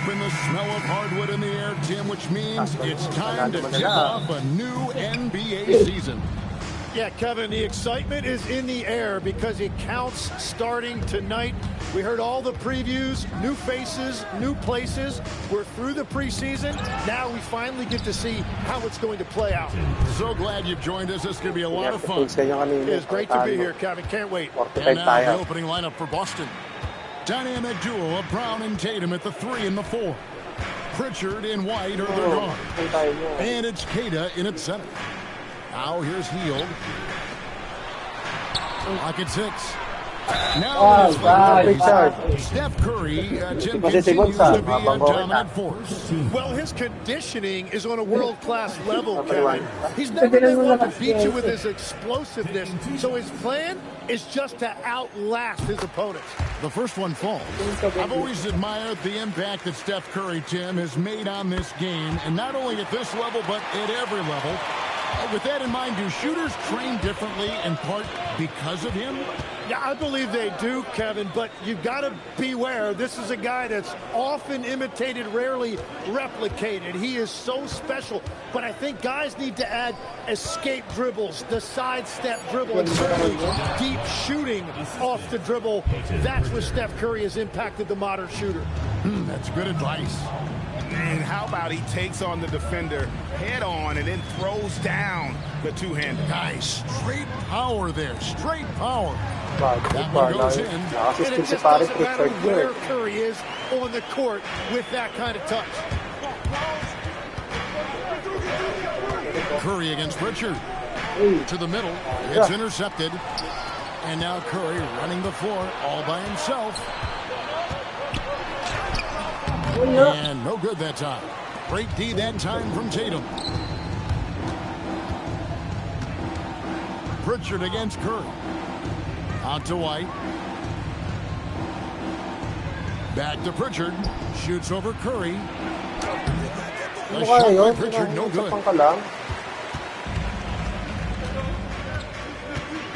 open, the smell of hardwood in the air, Tim, which means it's time to tip off a new NBA season. Yeah, Kevin, the excitement is in the air because it counts starting tonight. We heard all the previews, new faces, new places. We're through the preseason. Now we finally get to see how it's going to play out. So glad you've joined us. This is going to be a lot of fun. It's great to be here, Kevin. Can't wait. And now the opening lineup for Boston. Dynamic duo of Brown and Tatum at the 3 and the 4. Pritchard and White are their guard. And it's Queta in at center. Now here's Hield. Lock 6. Now Steph Curry Tim continues to be a dominant force. Well, his conditioning is on a world-class level, Kevin. He's never been one to beat you with his explosiveness, so his plan is just to outlast his opponents. The first one falls. I've always admired the impact that Steph Curry, Tim, has made on this game, and not only at this level, but at every level. With that in mind, do shooters train differently in part because of him? Yeah, I believe they do, Kevin, but you've got to beware. This is a guy that's often imitated, rarely replicated. He is so special, but I think guys need to add escape dribbles, the sidestep dribble, and certainly deep shooting off the dribble. That's where Steph Curry has impacted the modern shooter. That's good advice. And how about he takes on the defender head on and then throws down the two-hander. Nice. Straight power there. Straight power. That one goes in. And it just doesn't matter where Curry is on the court with that kind of touch. Curry against Pritchard. To the middle. It's intercepted. And now Curry running the floor all by himself. And no good that time. Great D that time from Tatum. Pritchard against Curry. Out to White. Back to Pritchard. Shoots over Curry. A shot by Pritchard, no good.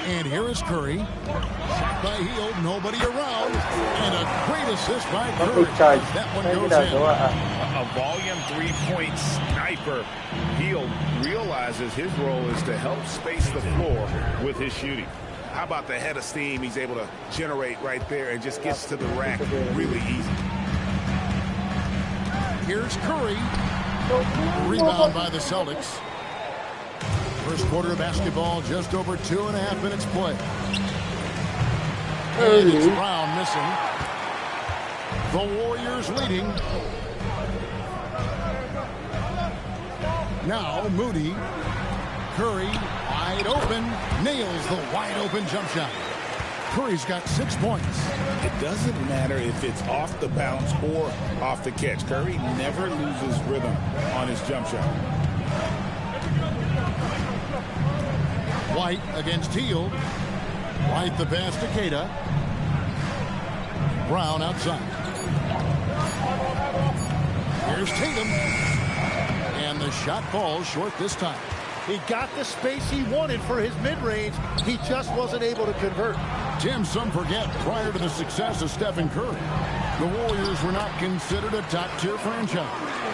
And here is Curry. Shot by Hield, nobody around. And a great assist by Curry. That one goes in. A volume three-point sniper. Hield realizes his role is to help space the floor with his shooting. How about the head of steam he's able to generate right there and just gets to the rack really easy. Here's Curry. Rebound by the Celtics. First quarter of basketball, just over 2.5 minutes play. And it's Brown missing. The Warriors leading. Now Moody. Curry wide open. Nails the wide open jump shot. Curry's got 6 points. It doesn't matter if it's off the bounce or off the catch. Curry never loses rhythm on his jump shot. White against Hield. White the pass to Queta. Brown outside. Here's Tatum. And the shot falls short this time. He got the space he wanted for his mid-range. He just wasn't able to convert. Tim, some forget, prior to the success of Stephen Curry, the Warriors were not considered a top-tier franchise.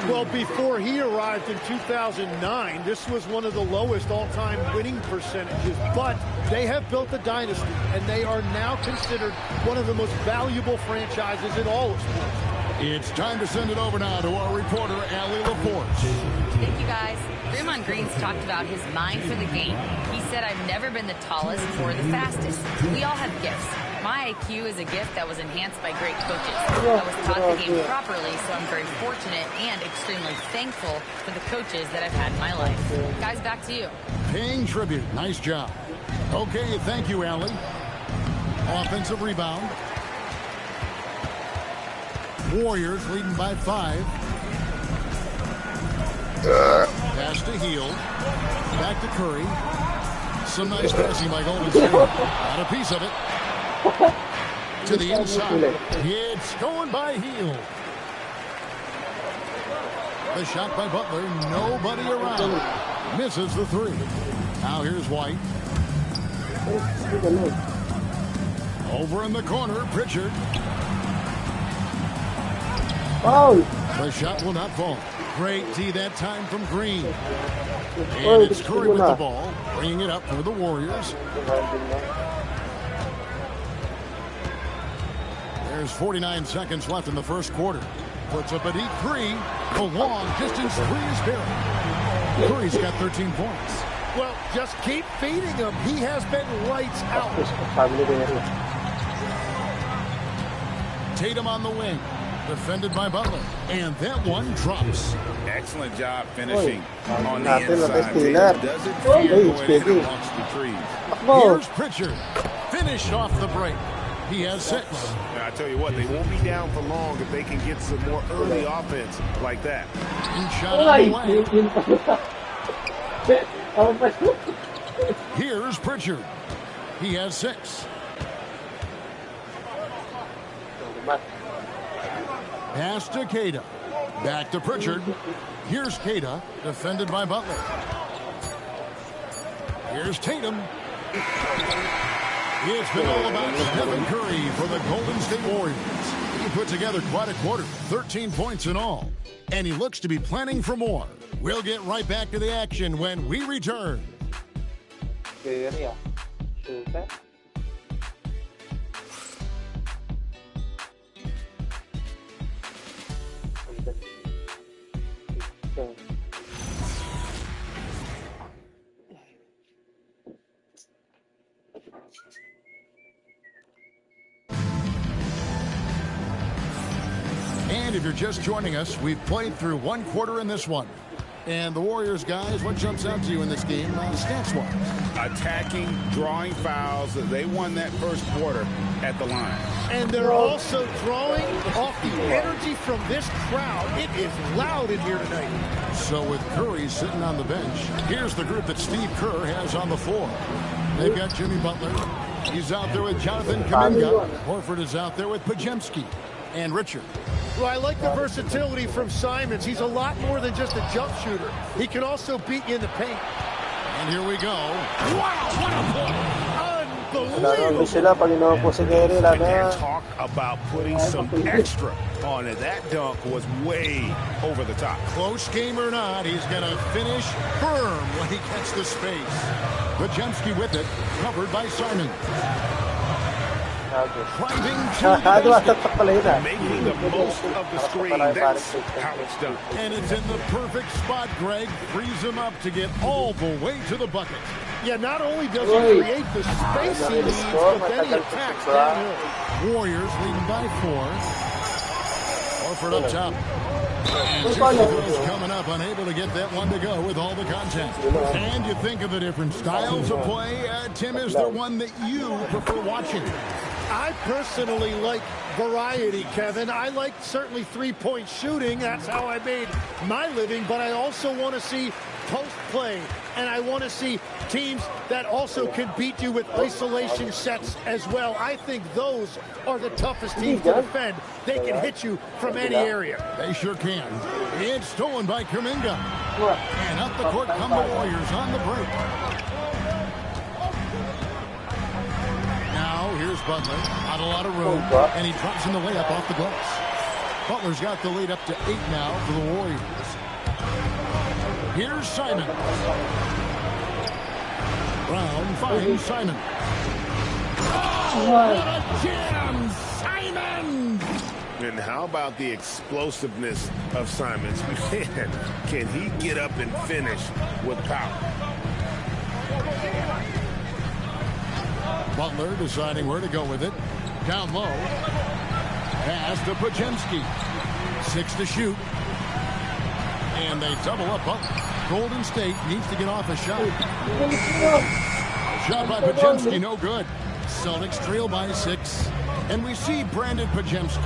Well, before he arrived in 2009, this was one of the lowest all-time winning percentages. But they have built a dynasty, and they are now considered one of the most valuable franchises in all of sports. It's time to send it over now to our reporter, Allie LaForce. Thank you, guys. Draymond Green's talked about his mind for the game. He said, I've never been the tallest or the fastest. We all have gifts. My IQ is a gift that was enhanced by great coaches. I was taught the game properly, so I'm very fortunate and extremely thankful for the coaches that I've had in my life. Guys, back to you. Paying tribute. Nice job. Okay, thank you, Allie. Offensive rebound. Warriors leading by 5. Pass to Hield. Back to Curry. Some nice passing by Golden State. Got a piece of it. To the inside. It's going by Hield. The shot by Butler. Nobody around. Misses the 3. Now here's White. Over in the corner, Pritchard. The shot will not fall. Great D that time from Green. And it's Curry with the ball, bringing it up for the Warriors. There's 49 seconds left in the first quarter. Puts up a deep three. The long distance three is buried. Curry's got 13 points. Well, just keep feeding him. He has been lights out. Tatum on the wing. Defended by Butler. And that one drops. Excellent job finishing on the inside. Tatum doesn't fear going in amongst the trees. Here's Pritchard. Finished off the break. He has 6. Now, I tell you what, they won't be down for long if they can get some more early offense like that. Shot on the way. Here's Pritchard. He has 6. Pass to Queta. Back to Pritchard. Here's Queta, defended by Butler. Here's Tatum. It's been all about Stephen Curry for the Golden State Warriors. He put together quite a quarter, 13 points in all. And he looks to be planning for more. We'll get right back to the action when we return. And if you're just joining us, we've played through one quarter in this one. And the Warriors, guys, what jumps out to you in this game, stats-wise? Attacking, drawing fouls. They won that first quarter at the line. And they're also drawing off the energy from this crowd. It is loud in here tonight. So with Curry sitting on the bench, here's the group that Steve Kerr has on the floor. They've got Jimmy Butler. He's out there with Jonathan Kuminga. Horford is out there with Pajemski and Richard. Well, I like the versatility from Simons. He's a lot more than just a jump shooter. He can also beat you in the paint. And here we go. Wow, what a play! Unbelievable. And talk about putting some extra on it. That dunk was way over the top. Close game or not, he's going to finish firm when he gets the space. Pajemski with it, covered by Simon. Making the most of the screen. That's how it's done. And it's in the perfect spot. Greg frees him up to get all the way to the bucket. Yeah, not only does he create the space he needs, but then he attacks downhill. Warriors leading by 4. Horford up top. And Chicago's coming up, unable to get that one to go with all the contact. And you think of the different styles of play. Tim, is there one that you prefer watching? I personally like variety, Kevin. I like certainly three-point shooting. That's how I made my living. But I also want to see post play. And I want to see teams that also can beat you with isolation sets as well. I think those are the toughest teams to defend. They can hit you from any area. They sure can. It's stolen by Kuminga. And up the court come the Warriors on the break. Now here's Butler. Not a lot of room. And he drops in the layup off the glass. Butler's got the lead up to 8 now for the Warriors. Here's Simon. Brown finds Simon. Oh, what a jam! Simon! And how about the explosiveness of Simons? Man, can he get up and finish with power? Butler deciding where to go with it. Down low. Pass to Pajemski. 6 to shoot. And they double up Butler. Golden State needs to get off a shot. Shot by Pajemski, no good. Celtics trail by 6. And we see Brandon Pajemski.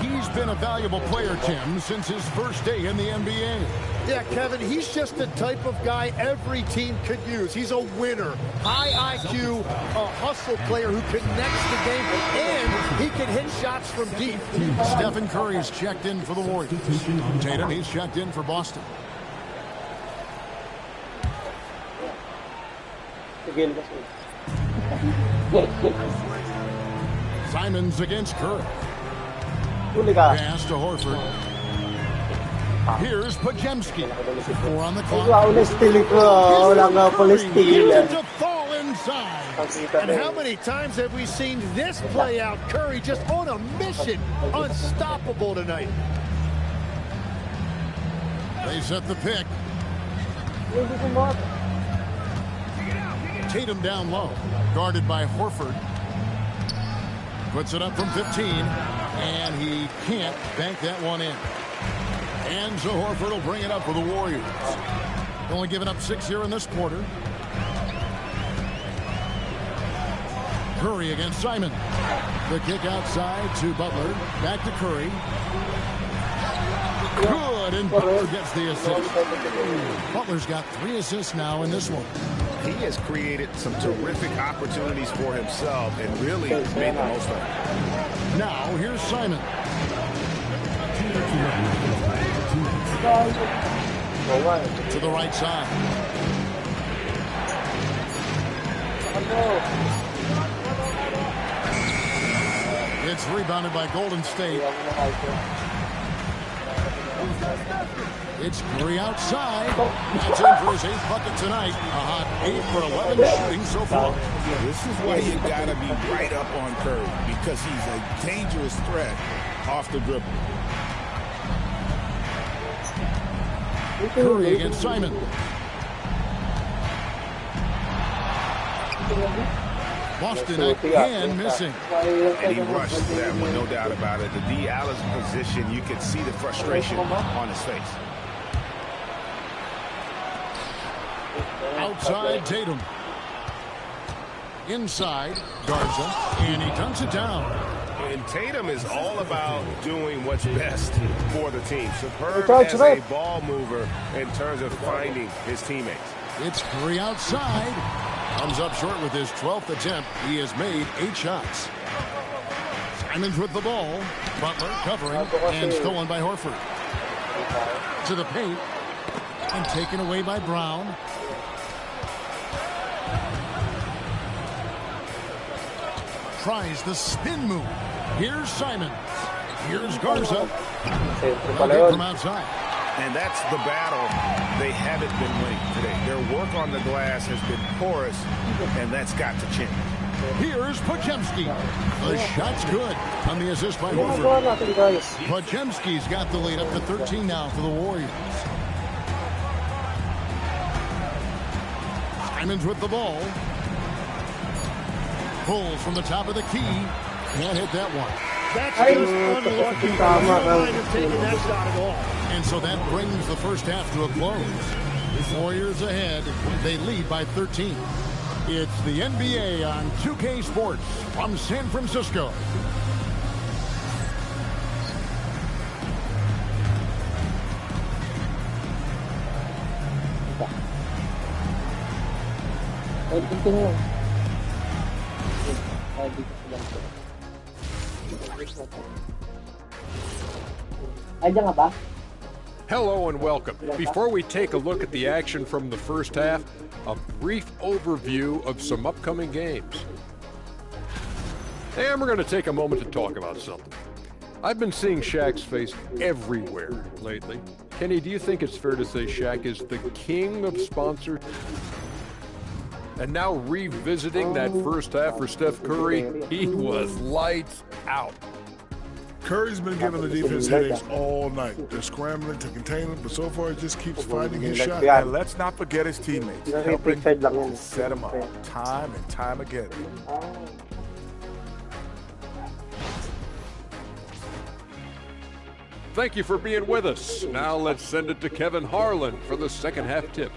He's been a valuable player, Tim, since his first day in the NBA. Yeah, Kevin, he's just the type of guy every team could use. He's a winner, high IQ, a hustle player who connects the game, and he can hit shots from deep. Stephen Curry's checked in for the Warriors. Tatum, he's checked in for Boston. Simons against Curry. Pass to Horford. Here's Pajemski. 4 on the clock. Curry gets it to fall inside. And how many times have we seen this play out? Curry just on a mission. Unstoppable tonight. They set the pick. Tatum down low. Guarded by Horford. Puts it up from 15. And he can't bank that one in. And so Horford will bring it up for the Warriors. Only giving up 6 here in this quarter. Curry against Simon. The kick outside to Butler. Back to Curry. Good, and Butler gets the assist. Butler's got 3 assists now in this one. He has created some terrific opportunities for himself and really made the most of it. Now, here's Simon. To the right side. It's rebounded by Golden State. It's Curry outside. That's in for his 8th bucket tonight. A hot 8 for 11 shooting so far. This is why you got to be right up on Curry, because he's a dangerous threat off the dribble. Curry against Simon. Boston again missing. And he rushed that one, no doubt about it. The D. Allen's position, you could see the frustration on his face. Outside Tatum. Inside Garza, and he dunks it down. And Tatum is all about doing what's best for the team. Superb as a ball mover in terms of finding his teammates. It's Curry outside. Comes up short with his 12th attempt. He has made 8 shots. Simon's with the ball. Butler covering and stolen by Horford. To the paint and taken away by Brown. Tries the spin move. Here's Simon. Here's Garza. From outside. And that's the battle they haven't been winning today. Their work on the glass has been porous, and that's got to change. Here's Pajemski. The shot's good on the assist by Horford. Pajemski's got the lead up to 13 now for the Warriors. Simon's with the ball. Pulls from the top of the key. Can't hit that one. That's just unlucky. Taking that shot at all. And so that brings the first half to a close. Warriors ahead. They lead by 13. It's the NBA on 2K Sports from San Francisco. Hello and welcome. Before we take a look at the action from the first half, a brief overview of some upcoming games. And we're going to take a moment to talk about something. I've been seeing Shaq's face everywhere lately. Kenny, do you think it's fair to say Shaq is the king of sponsors? And now revisiting that first half for Steph Curry, he was lights out. Curry's been giving the defense headaches all night. They're scrambling to contain him, but so far he just keeps finding his shot. And let's not forget his teammates, helping to set him up time and time again. Thank you for being with us. Now let's send it to Kevin Harlan for the second half tip.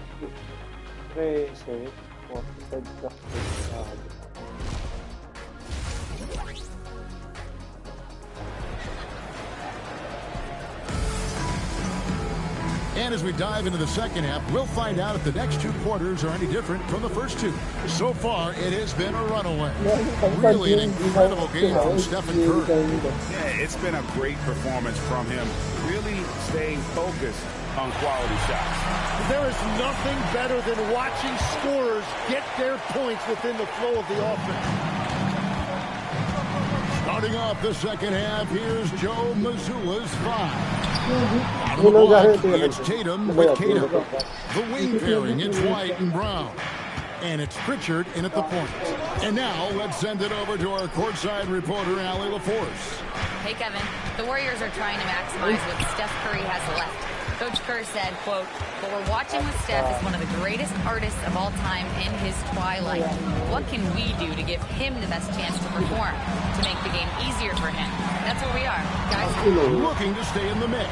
And as we dive into the second half, we'll find out if the next 2 quarters are any different from the first 2. So far, it has been a runaway. Really an incredible game from Stephen Curry. Yeah, it's been a great performance from him, really staying focused on quality shots. There is nothing better than watching scorers get their points within the flow of the offense. Starting off the second half, here's Joe Mazzulla's 5. Out of the block, it's Tatum with Cato. The wing pairing, it's White and Brown. And it's Pritchard in at the point. And now let's send it over to our courtside reporter, Allie LaForce. Hey, Kevin. The Warriors are trying to maximize what Steph Curry has left. Coach Kerr said, quote, "What we're watching with Steph is one of the greatest artists of all time in his twilight. What can we do to give him the best chance to perform, to make the game easier for him?" That's where we are, guys. Looking to stay in the mix.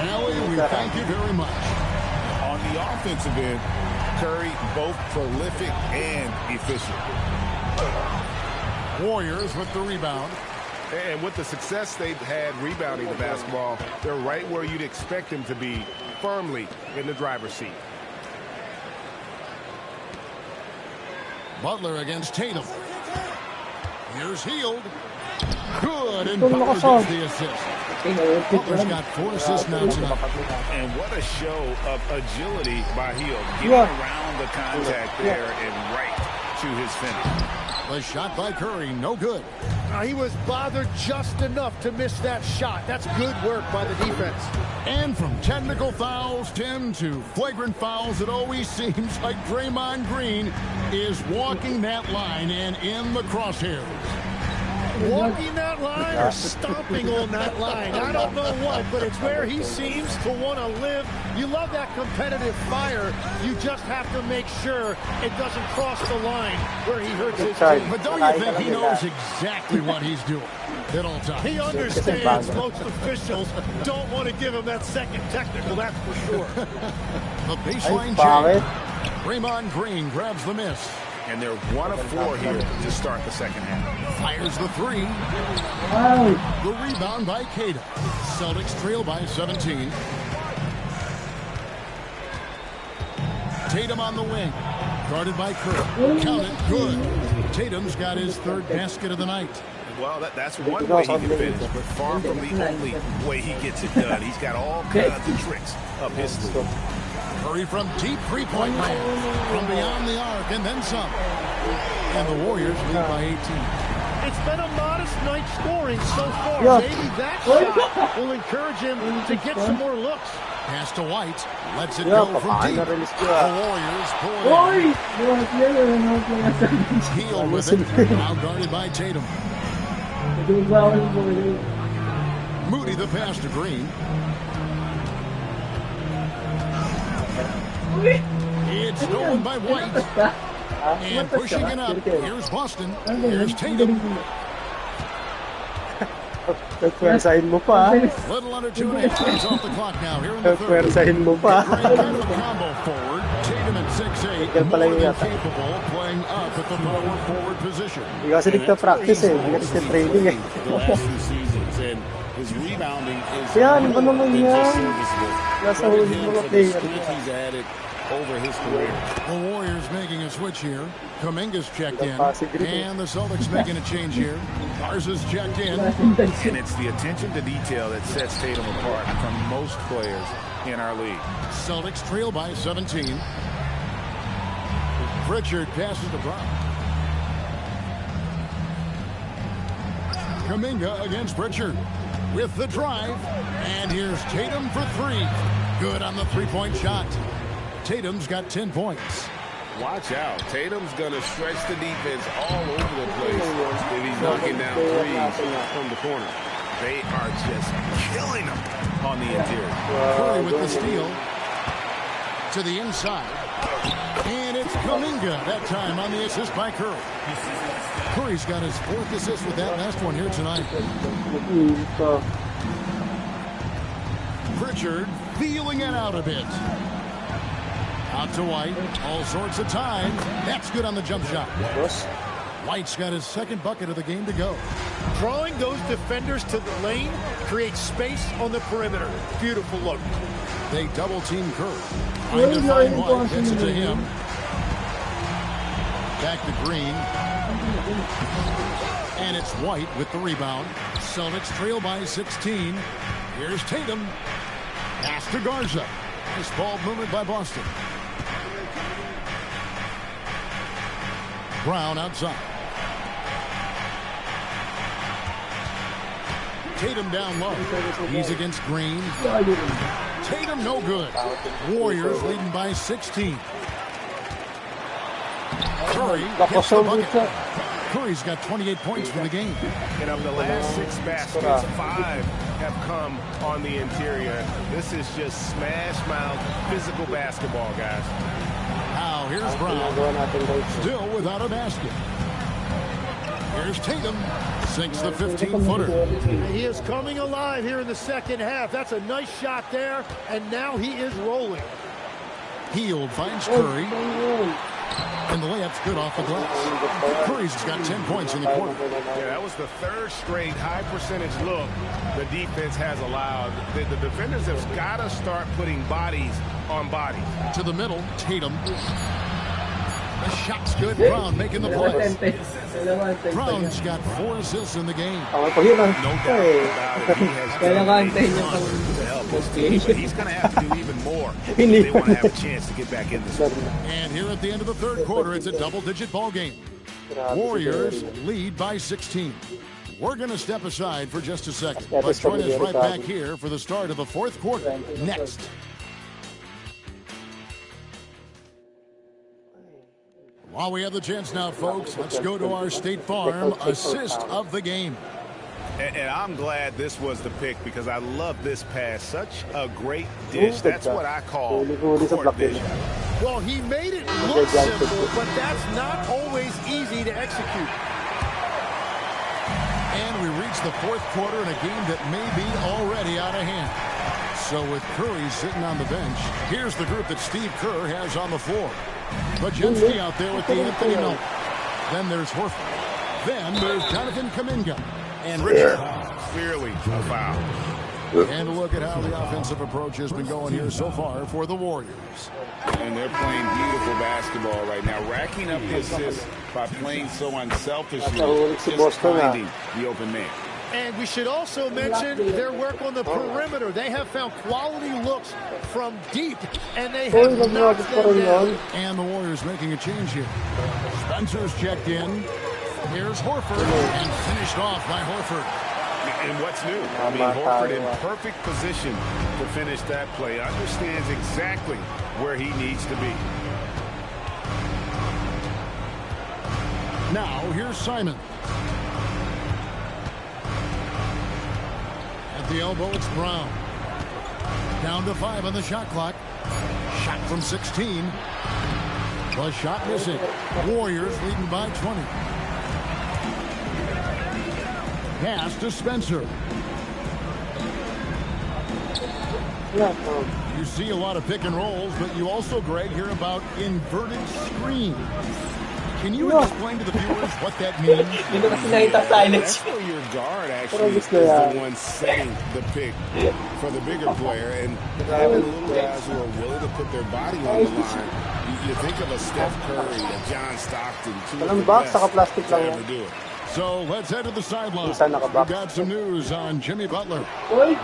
Allie, we thank you very much. On the offensive end, Curry both prolific and efficient. Warriors with the rebound. And with the success they've had rebounding the basketball, they're right where you'd expect them to be, firmly in the driver's seat. Butler against Tatum. Here's Hield. Good, and Butler gets the assist. Butler's got 4 assists now tonight. And what a show of agility by Hield. Getting around the contact there and right to his finish. The shot by Curry, no good. He was bothered just enough to miss that shot. That's good work by the defense. And from technical fouls, Tim, to flagrant fouls, it always seems like Draymond Green is walking that line and in the crosshairs. Walking that line or stomping on that line. I don't know what, but it's where he seems to want to live. You love that competitive fire. You just have to make sure it doesn't cross the line where he hurts his team. But don't you think he knows exactly what he's doing at all times? He understands most officials don't want to give him that second technical, that's for sure. The baseline check. Draymond Green grabs the miss. And they're 1 of 4 here to start the second half. Fires the 3. The rebound by Cato. Celtics trail by 17. Tatum on the wing. Guarded by Kerr. Count it. Good. Tatum's got his 3rd basket of the night. Well, that's one way he can finish, but far from the only way he gets it done. He's got all kinds of tricks up his sleeve. Curry from deep 3-point land. From beyond the arc and then some. And the Warriors lead by 18. It's been a modest night scoring so far. Maybe that shot will encourage him to get some more looks. Pass to White. Lets it go from deep. The Warriors pull it. Hield with it. Now guarded by Tatum. Moody the pass to Green. It's stolen by White. And pushing it up. Here's Boston. Here's Tatum. Little under 2.5 seconds off the clock now here in the third. Combo forward. Tatum at 6'8", more than capable of playing up at the power forward position. The last 2 seasons, and his rebounding is he's added over his career. The Warriors making a switch here. Kuminga's checked in. And the Celtics making a change here. Garza's checked in. And it's the attention to detail that sets Tatum apart from most players in our league. Celtics trail by 17. Pritchard passes to Brown. Kuminga against Pritchard with the drive. And here's Tatum for 3. Good on the 3-point shot. Tatum's got 10 points. Watch out. Tatum's going to stretch the defense all over the place if he's knocking down threes from the corner. They are just killing him on the interior. Curry with the steal to the inside. And it's Kuminga that time on the assist by Curry. Curry's got his 4th assist with that last one here tonight. Pritchard feeling it out a bit. Out to White. All sorts of time. That's good on the jump shot. White's got his 2nd bucket of the game to go. Drawing those defenders to the lane creates space on the perimeter. Beautiful look. They double team Curry. Trying to find White. Gets it to him. Back to Green. And it's White with the rebound. Celtics trail by 16. Here's Tatum. Pass to Garza. Nice ball movement by Boston. Brown outside. Tatum down low. He's against Green. Tatum no good. Warriors leading by 16. Curry gets the bucket. Curry's got 28 points for the game. And of the last 6 baskets, 5 have come on the interior. This is just smash mouth physical basketball, guys. Now here's Brown, still without a basket. Here's Tatum, sinks the 15-footer. He is coming alive here in the second half. That's a nice shot there, and now he is rolling. Hield finds Curry, and the layup's good off the glass. Curry's got 10 points in the quarter. Yeah, that was the 3rd straight high-percentage look the defense has allowed. The defenders have got to start putting bodies on bodies. To the middle, Tatum. The shot's good. Brown making the play. Brown's got 4 assists in the game. No doubt about it. He has done to help his team, but he's going to have to do even more if they want to have a chance to get back in this one. And here at the end of the 3rd quarter, it's a double-digit ball game. Warriors lead by 16. We're going to step aside for just a second, but join us right back here for the start of the 4th quarter next. While we have the chance now, folks, let's go to our State Farm assist of the game. And I'm glad this was the pick because I love this pass. Such a great dish. That's what I call court vision. Well, he made it look simple, but that's not always easy to execute. And we reach the 4th quarter in a game that may be already out of hand. So with Curry sitting on the bench, here's the group that Steve Kerr has on the floor. Bajemski out there with the Anthony Milton. Then there's Horford. Then there's Jonathan Kuminga. And Richard. Clearly a foul. And a look at how the offensive approach has been going here so far for the Warriors. And they're playing beautiful basketball right now, racking up the assists by playing so unselfishly, just finding the open man. And we should also mention their work on the perimeter. They have found quality looks from deep, and they have knocked them down. And the Warriors making a change here. Spencer's checked in. Here's Horford, and finished off by Horford. And what's new? I mean, Horford in perfect position to finish that play. Understands exactly where he needs to be. Now, here's Simon. At the elbow, it's Brown. Down to 5 on the shot clock. Shot from 16. The shot missing. Warriors leading by 20. Pass to Spencer. You see a lot of pick and rolls, but you also, Greg, hear about inverted screen. Can you explain to the viewers what that means? That's where your guard actually is the one setting the pick for the bigger player, and having little guys who are willing to put their body on the line. You think of a Steph Curry, a John Stockton, two of the best to ever do it. So let's head to the sideline. We've got some news on Jimmy Butler.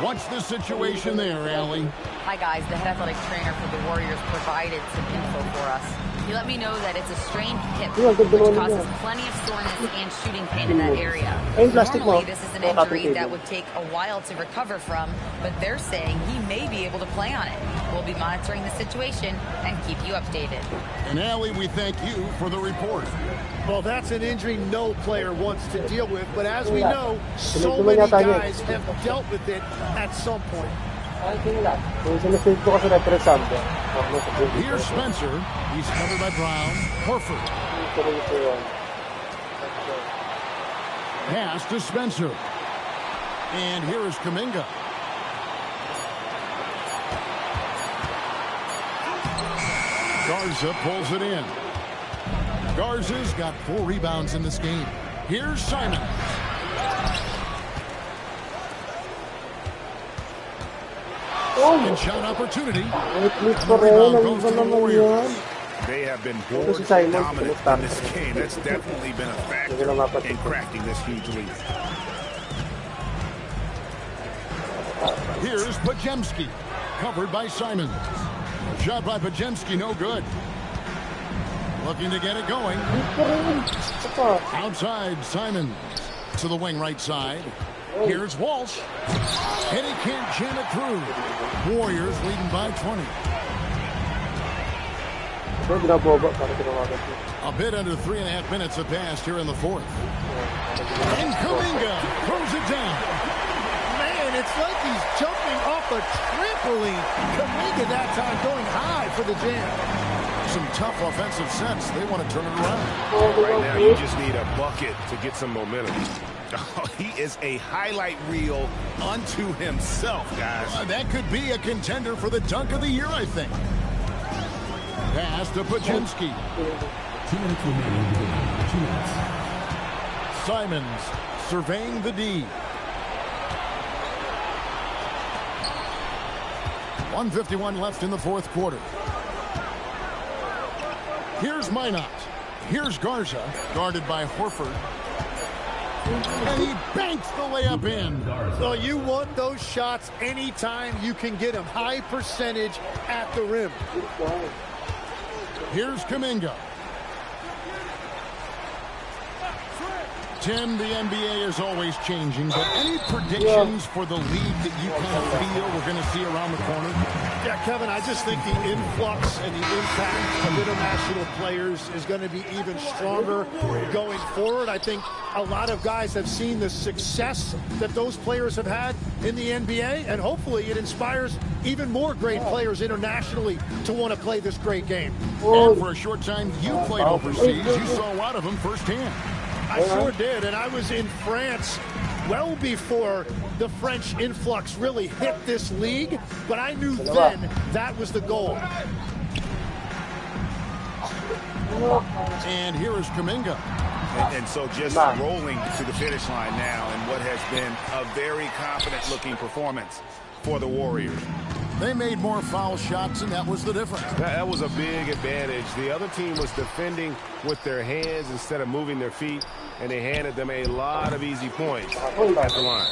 What's the situation there, Allie? Hi, guys. The head athletic trainer for the Warriors provided some info for us. He let me know that it's a strained hip, which causes plenty of soreness and shooting pain in that area. Normally, this is an injury that would take a while to recover from, but they're saying he may be able to play on it. We'll be monitoring the situation and keep you updated. And Allie, we thank you for the report. Well, that's an injury no player wants to deal with, but as we know, so many guys have dealt with it at some point. Here's Spencer. He's covered by Brown. Horford. Pass to Spencer. And here is Kuminga. Garza pulls it in. Garza's got 4 rebounds in this game. Here's Simon. And shot opportunity. Rebound goes to the Warriors. They have been board dominant in this game. That's definitely been a factor in cracking this huge lead. Here's Bajemski, covered by Simon. Shot by Bajemski, no good. Looking to get it going. Outside, Simon to the wing right side. Here's Walsh. And he can't jam it through. Warriors leading by 20. A bit under 3.5 minutes have passed here in the fourth. And Kuminga throws it down. Man, it's like he's jumping off a trampoline. Kuminga that time going high for the jam. Some tough offensive sets. They want to turn it around. Right now, you just need a bucket to get some momentum. Oh, he is a highlight reel unto himself, guys. That could be a contender for the dunk of the year, I think. Pass to Paczynski. 2 minutes remaining. 2 minutes. Simons surveying the D. 1:51 left in the fourth quarter. Here's Minot. Here's Garza, guarded by Horford. And he banks the layup in. So you want those shots anytime you can get them. High percentage at the rim. Here's Kuminga. Tim, the NBA is always changing, but any predictions for the league that you kind of feel we're going to see around the corner? Yeah, Kevin, I just think the influx and the impact of international players is going to be even stronger going forward. I think a lot of guys have seen the success that those players have had in the NBA, and hopefully it inspires even more great players internationally to want to play this great game. And for a short time you played overseas, you saw a lot of them firsthand. I sure did, and I was in France well before the French influx really hit this league, but I knew then that was the goal. And here is Kuminga. And so just rolling to the finish line now in what has been a very confident-looking performance for the Warriors. They made more foul shots, and that was the difference. That was a big advantage. The other team was defending with their hands instead of moving their feet, and they handed them a lot of easy points at the line.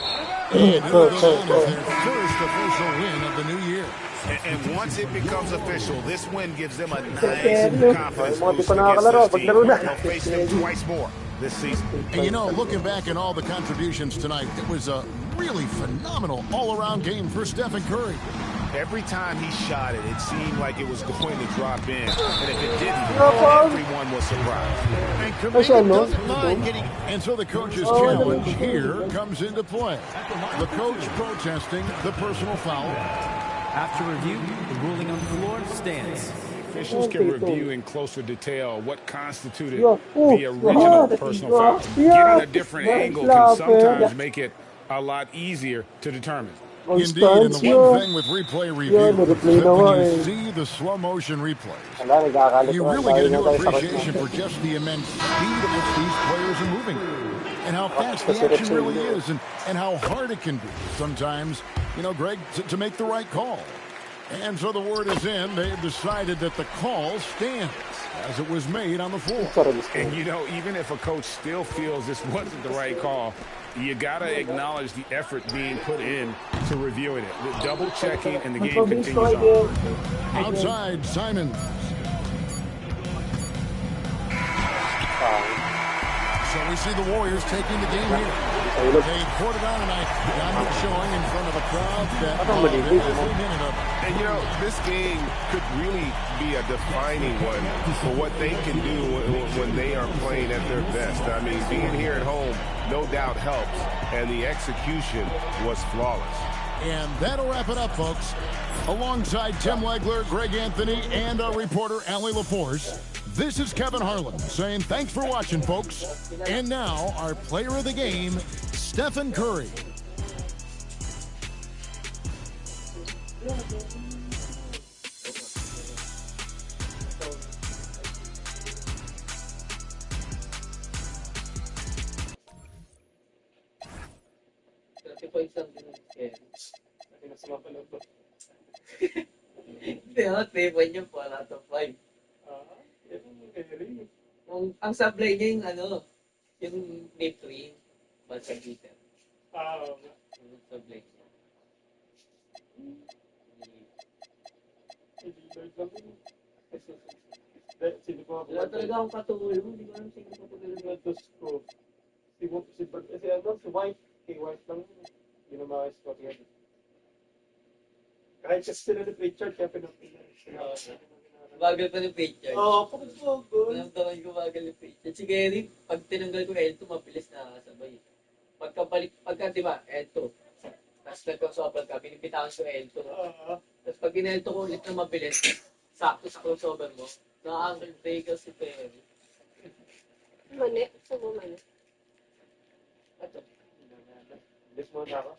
And it was their first official win of the new year. And once it becomes official, this win gives them a nice confidence boost against this team. They'll face them twice more this season. And you know, looking back at all the contributions tonight, it was a really phenomenal all-around game for Stephen Curry. Every time he shot it, it seemed like it was going to drop in. And if it didn't, everyone was surprised. And Kuminga doesn't mind getting... And so the coach's challenge here comes into play. The coach protesting the personal foul. After review, the ruling on the floor stands. Officials can review in closer detail what constituted the original personal foul. Getting a different angle can sometimes make it a lot easier to determine. Indeed, and the one thing with replay review is that when you see the slow motion replays, you really get a new appreciation for just the immense speed at which these players are moving and how fast the action really is and how hard it can be sometimes, you know, Greg, to make the right call. And so the word is in. They've decided that the call stands as it was made on the floor. And, you know, even if a coach still feels this wasn't the right call, you got to acknowledge the effort being put in to reviewing it. The double checking, and the game continues on. Outside, Simons. So we see the Warriors taking the game here. They poured it on tonight. Dominant showing in front of a crowd that loved every minute of it. And, you know, this game could really be a defining one for what they can do when they are playing at their best. I mean, being here at home no doubt helps, and the execution was flawless. And that'll wrap it up, folks. Alongside Tim Legler, Greg Anthony, and our reporter, Allie Laforce, this is Kevin Harlan saying thanks for watching, folks. And now, our player of the game, Stephen Curry. Ang sablay niya yung ano, yung nip-twing, masagita. Yung sablay niya. Wala talaga akong katulong, hindi ko alam sino katulong. Si White. Keyword lang, hindi na makascore yan. Kahit sa sila ni Pritchard, kaya pinapinag. Bagal pa ni Pritchard. Oo, pagbagal. Naramdaman ko bagal ni Pritchard. Si Gary, pag tinanggal ko L2, mabilis na nakasabay. Pagka di ba, L2. Tapos nagkasopal ka, pinipitawan ko L2. Tapos pag in-L2 ko ulit na mabilis, sakto sa crossover mo, na-angle breaker si Perry. Mani? Saan mo mani? Ito. Bilis mo na ako.